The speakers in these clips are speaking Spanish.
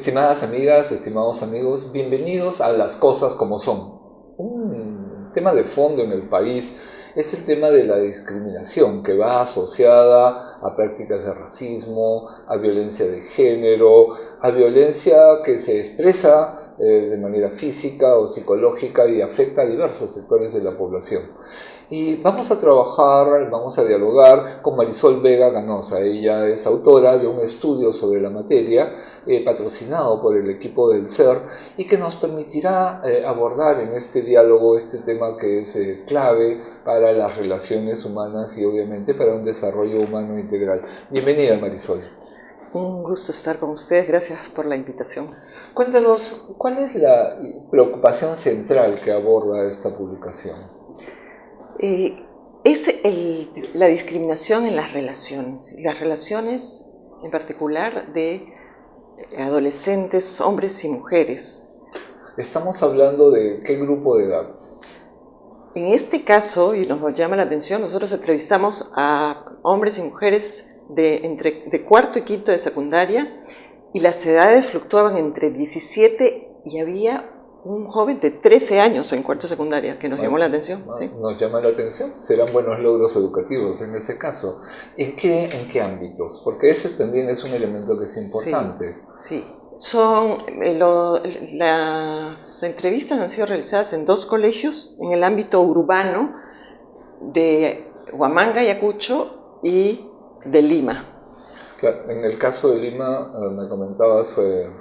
Estimadas amigas, estimados amigos, bienvenidos a Las Cosas Como Son. Un tema de fondo en el país es el tema de la discriminación, que va asociada a prácticas de racismo, a violencia de género, a violencia que se expresa de manera física o psicológica y afecta a diversos sectores de la población. Y vamos a trabajar, vamos a dialogar con Marisol Vega Ganosa. Ella es autora de un estudio sobre la materia, patrocinado por el equipo del CER, y que nos permitirá abordar en este diálogo este tema que es clave para las relaciones humanas y obviamente para un desarrollo humano integral. Bienvenida, Marisol. Un gusto estar con ustedes, gracias por la invitación. Cuéntanos, ¿cuál es la preocupación central que aborda esta publicación? La discriminación en las relaciones en particular de adolescentes, hombres y mujeres. Estamos hablando de ¿qué grupo de edad? En este caso, y nos llama la atención, nosotros entrevistamos a hombres y mujeres de cuarto y quinto de secundaria, y las edades fluctuaban entre 17 y había un joven de 13 años en cuarto de secundaria, que nos llamó la atención. ¿Sí? Nos llama la atención, serán buenos logros educativos en ese caso. ¿En qué ámbitos? Porque eso también es un elemento que es importante. Sí. Las entrevistas han sido realizadas en dos colegios, en el ámbito urbano de Huamanga, Ayacucho y de Lima. Claro, en el caso de Lima, me comentabas,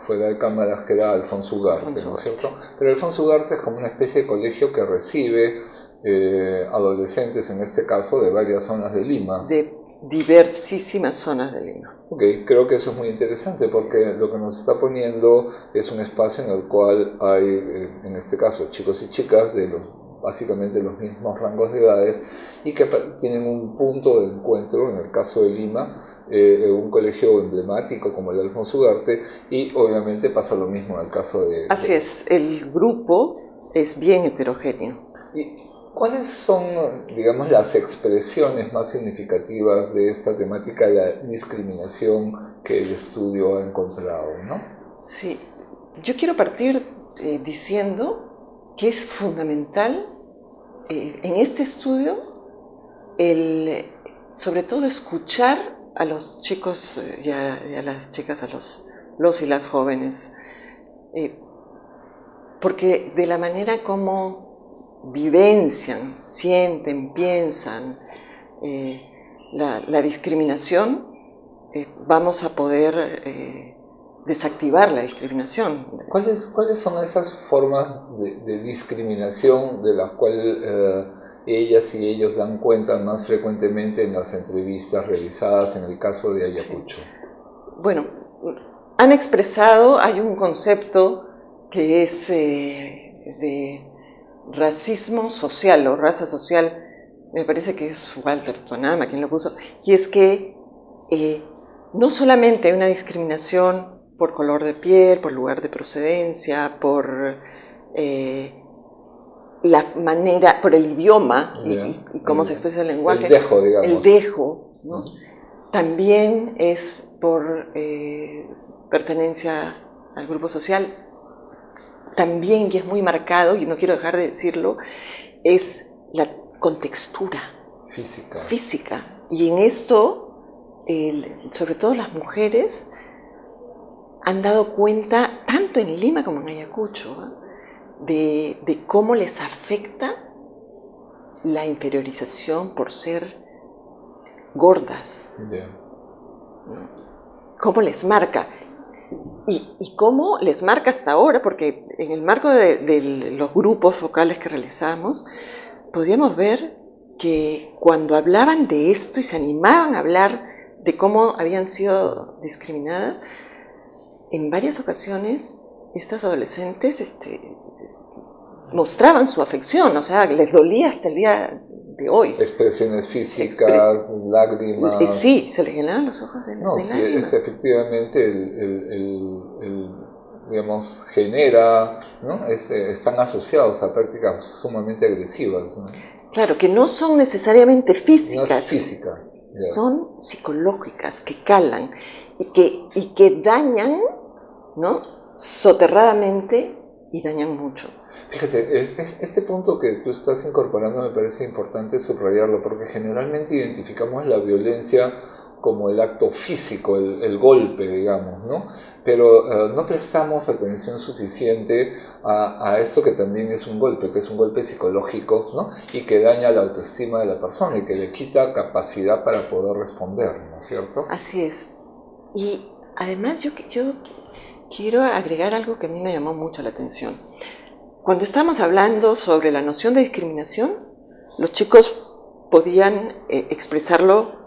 fuera de cámaras, que era Alfonso Ugarte, ¿no es cierto? Pero Alfonso Ugarte es como una especie de colegio que recibe adolescentes, en este caso, de varias zonas de Lima. De diversísimas zonas de Lima. Ok, creo que eso es muy interesante porque lo que nos está poniendo es un espacio en el cual hay, en este caso, chicos y chicas de básicamente los mismos rangos de edades y que tienen un punto de encuentro, en el caso de Lima, un colegio emblemático como el de Alfonso Ugarte, y obviamente pasa lo mismo en el caso de... Así es, el grupo es bien heterogéneo. ¿Y cuáles son, digamos, las expresiones más significativas de esta temática de la discriminación que el estudio ha encontrado, ¿no? Sí, yo quiero partir diciendo que es fundamental en este estudio sobre todo escuchar a los chicos y a las chicas, a los y las jóvenes, porque de la manera como vivencian, sienten, piensan la discriminación, vamos a poder desactivar la discriminación. ¿Cuáles son esas formas de discriminación de las cuales ellas y ellos dan cuenta más frecuentemente en las entrevistas realizadas en el caso de Ayacucho? Sí. Bueno, han expresado, hay un concepto que es de racismo social o raza social, me parece que es Walter Tuanama quien lo puso, y es que no solamente hay una discriminación por color de piel, por lugar de procedencia, por la manera, por el idioma y cómo se expresa el lenguaje. El dejo, digamos. El dejo, ¿no? También es por pertenencia al grupo social. También, y es muy marcado, y no quiero dejar de decirlo, es la contextura física. Y en esto, sobre todo las mujeres, han dado cuenta, tanto en Lima como en Ayacucho, de cómo les afecta la inferiorización por ser gordas. ¿No? Cómo les marca. Y cómo les marca hasta ahora, porque en el marco de los grupos focales que realizamos, podíamos ver que cuando hablaban de esto y se animaban a hablar de cómo habían sido discriminadas, en varias ocasiones estas adolescentes mostraban su afección, o sea, les dolía hasta el día de hoy. Expresiones físicas, lágrimas. Sí, se les llenaban los ojos de lágrimas. Sí, es efectivamente digamos, genera, ¿no? Están asociados a prácticas sumamente agresivas, ¿no? Claro, que no son necesariamente físicas. No es física. Son psicológicas, que calan y que dañan, ¿no? soterradamente y dañan mucho. Fíjate, este punto que tú estás incorporando me parece importante subrayarlo, porque generalmente identificamos la violencia como el acto físico, el golpe, digamos, ¿no? Pero no prestamos atención suficiente a esto que también es un golpe, que es un golpe psicológico, ¿no? Y que daña la autoestima de la persona y que le quita capacidad para poder responder, ¿no es cierto? Así es. Y además yo quiero agregar algo que a mí me llamó mucho la atención. Cuando estábamos hablando sobre la noción de discriminación, los chicos podían expresarlo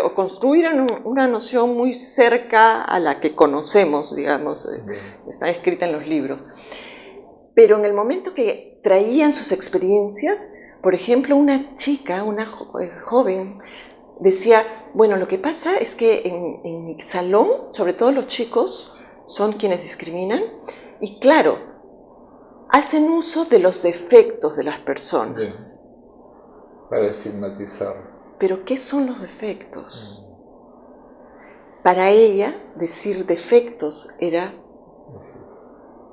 o construir una noción muy cerca a la que conocemos, digamos, está escrita en los libros. Pero en el momento que traían sus experiencias, por ejemplo, una chica, una joven, decía, bueno, lo que pasa es que en mi salón, sobre todo los chicos, son quienes discriminan, y claro, hacen uso de los defectos de las personas. Bien. Para estigmatizar. Pero, ¿qué son los defectos? Para ella, decir defectos era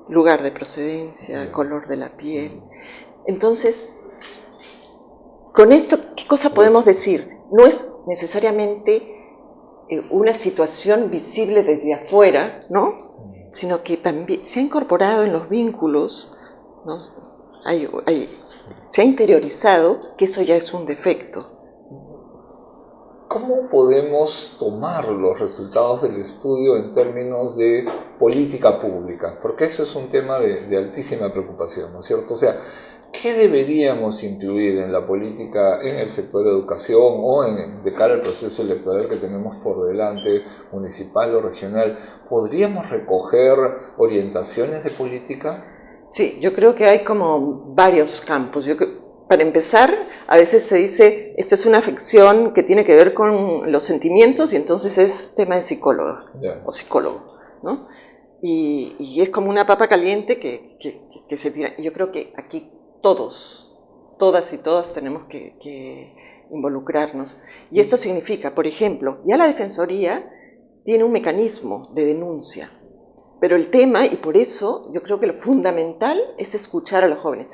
lugar de procedencia, color de la piel. Entonces, con esto, ¿qué cosa podemos decir? No es necesariamente una situación visible desde afuera, ¿no? Sino que también se ha incorporado en los vínculos, ¿no? Se ha interiorizado que eso ya es un defecto. ¿Cómo podemos tomar los resultados del estudio en términos de política pública? Porque eso es un tema de altísima preocupación, ¿no es cierto? O sea, ¿qué deberíamos incluir en la política, en el sector de educación o de cara al proceso electoral que tenemos por delante, municipal o regional? ¿Podríamos recoger orientaciones de política? Sí, yo creo que hay como varios campos. Para empezar, a veces se dice, esta es una afección que tiene que ver con los sentimientos y entonces es tema de psicólogo o psicólogo, ¿no? Y es como una papa caliente que se tira. Yo creo que aquí todas y todas tenemos que involucrarnos. Y esto significa, por ejemplo, ya la Defensoría tiene un mecanismo de denuncia, pero el tema, y por eso yo creo que lo fundamental es escuchar a los jóvenes.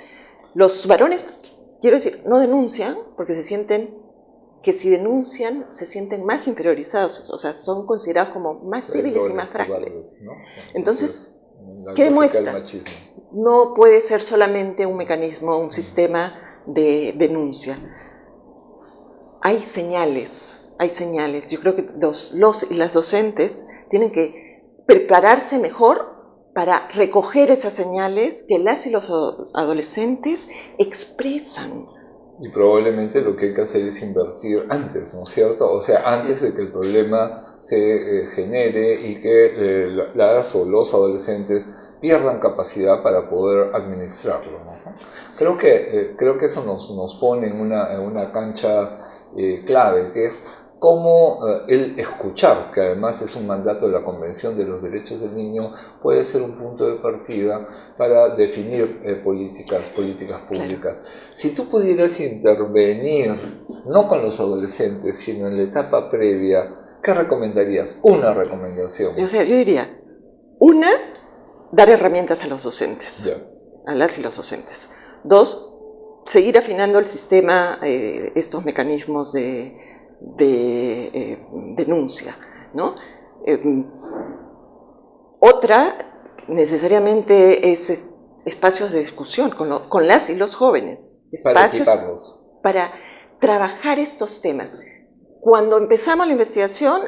Los varones, quiero decir, no denuncian porque se sienten que si denuncian se sienten más inferiorizados, o sea, son considerados como más débiles y más frágiles, ¿no? Entonces, ¿qué demuestra? No puede ser solamente un mecanismo, un sistema de denuncia. Hay señales. Yo creo que los y las docentes tienen que prepararse mejor para recoger esas señales que las y los adolescentes expresan. Y probablemente lo que hay que hacer es invertir antes, ¿no es cierto? O sea, antes de que el problema se genere y que las o los adolescentes pierdan capacidad para poder administrarlo, ¿no? Creo que eso nos pone en una cancha clave, que es cómo el escuchar, que además es un mandato de la Convención de los Derechos del Niño, puede ser un punto de partida para definir políticas públicas. Claro. Si tú pudieras intervenir, no con los adolescentes, sino en la etapa previa, ¿qué recomendarías? Una recomendación. O sea, yo diría, dar herramientas a los docentes, a las y los docentes. 2, seguir afinando el sistema, estos mecanismos de denuncia, ¿no? Otra, necesariamente, es espacios de discusión con las y los jóvenes, espacios para trabajar estos temas. Cuando empezamos la investigación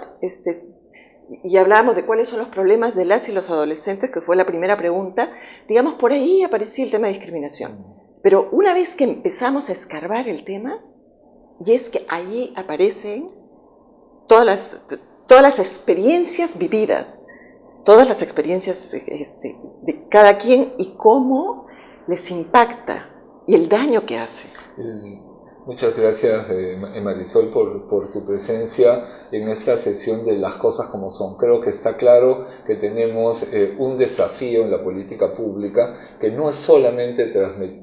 y hablábamos de cuáles son los problemas de las y los adolescentes, que fue la primera pregunta, digamos, por ahí aparecía el tema de discriminación. Pero una vez que empezamos a escarbar el tema, y es que allí aparecen todas las experiencias vividas, todas las experiencias de cada quien y cómo les impacta y el daño que hace. Muchas gracias, Marisol, por tu presencia en esta sesión de Las Cosas Como Son. Creo que está claro que tenemos un desafío en la política pública, que no es solamente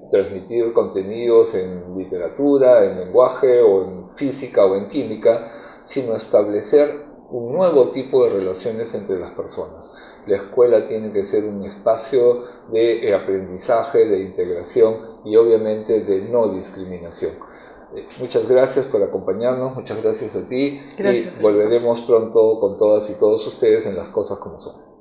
transmitir contenidos en literatura, en lenguaje, o en física o en química, sino establecer un nuevo tipo de relaciones entre las personas. La escuela tiene que ser un espacio de aprendizaje, de integración y obviamente de no discriminación. Muchas gracias por acompañarnos, muchas gracias a ti. Gracias. Y volveremos pronto con todas y todos ustedes en Las Cosas Como Son.